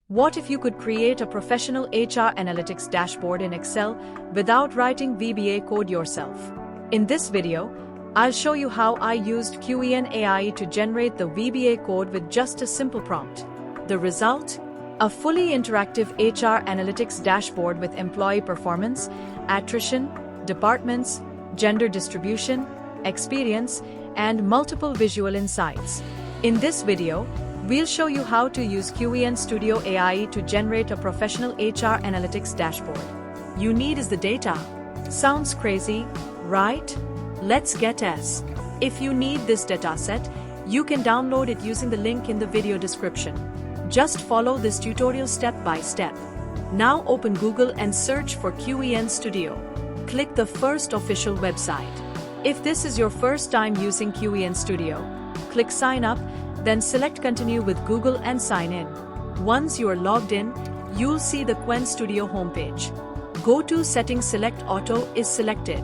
What if you could create a professional HR analytics dashboard in Excel without writing VBA code yourself? In this video, I'll show you how I used Qwen AI to generate the VBA code with just a simple prompt. The result? A fully interactive HR analytics dashboard with employee performance, attrition, departments, gender distribution, experience, and multiple visual insights. In this video, we'll show you how to use Qwen Studio AI to generate a professional HR analytics dashboard. You need is the data. Sounds crazy, right? Let's get S. If you need this dataset, you can download it using the link in the video description. Just follow this tutorial step by step. Now open Google and search for Qwen Studio. Click the first official website. If this is your first time using Qwen Studio, click Sign Up, then select Continue with Google and sign in. Once you are logged in, you'll see the Qwen Studio homepage. Go to Settings, select Auto is selected.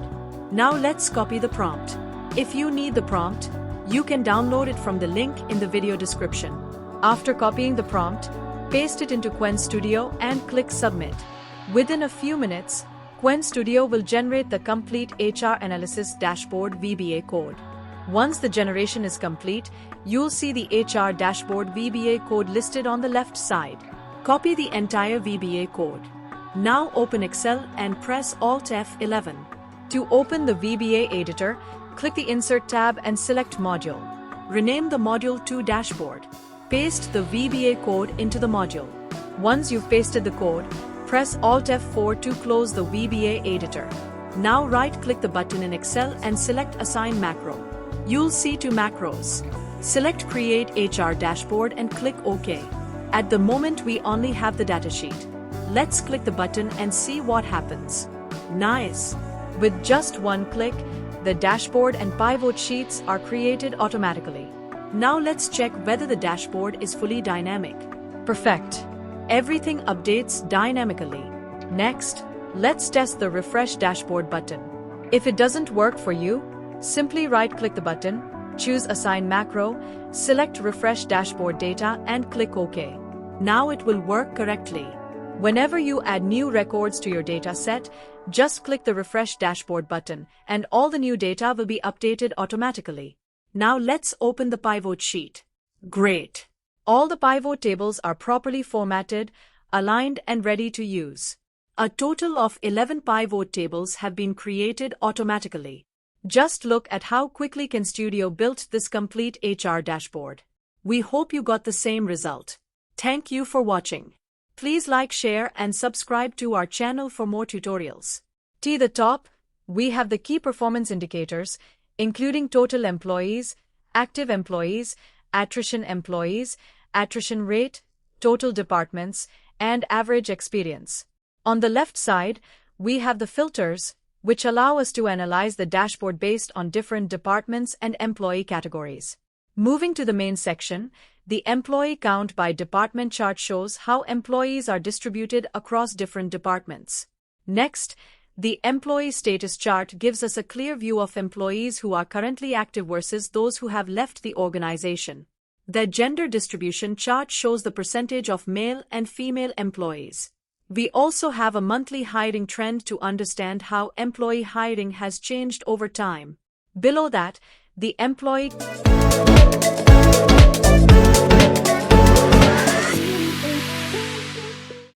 Now let's copy the prompt. If you need the prompt, you can download it from the link in the video description. After copying the prompt, paste it into Qwen Studio and click Submit. Within a few minutes, Qwen Studio will generate the complete HR analysis dashboard VBA code. Once the generation is complete, you'll see the HR dashboard VBA code listed on the left side. Copy the entire VBA code. Now open Excel and press Alt F11. To open the VBA editor, click the Insert tab and select Module. Rename the module to Dashboard. Paste the VBA code into the module. Once you've pasted the code, press Alt F4 to close the VBA editor. Now right-click the button in Excel and select Assign Macro. You'll see two macros. Select Create HR Dashboard and click OK. At the moment we only have the datasheet. Let's click the button and see what happens. Nice! With just one click, the dashboard and pivot sheets are created automatically. Now let's check whether the dashboard is fully dynamic. Perfect! Everything updates dynamically. Next, let's test the Refresh Dashboard button. If it doesn't work for you, simply right-click the button, choose Assign Macro, select Refresh Dashboard Data and click OK. Now it will work correctly. Whenever you add new records to your data set, just click the Refresh Dashboard button and all the new data will be updated automatically. Now let's open the pivot sheet. Great! All the pivot tables are properly formatted, aligned and ready to use. A total of 11 pivot tables have been created automatically. Just look at how quickly Qwen Studio built this complete HR dashboard. We hope you got the same result. Thank you for watching. Please like, share and subscribe to our channel for more tutorials. To the top, we have the key performance indicators, including total employees, active employees, attrition rate, total departments, and average experience. On the left side, we have the filters, which allow us to analyze the dashboard based on different departments and employee categories. Moving to the main section, the employee count by department chart shows how employees are distributed across different departments. Next, the employee status chart gives us a clear view of employees who are currently active versus those who have left the organization. The gender distribution chart shows the percentage of male and female employees. We also have a monthly hiring trend to understand how employee hiring has changed over time. Below that, the employee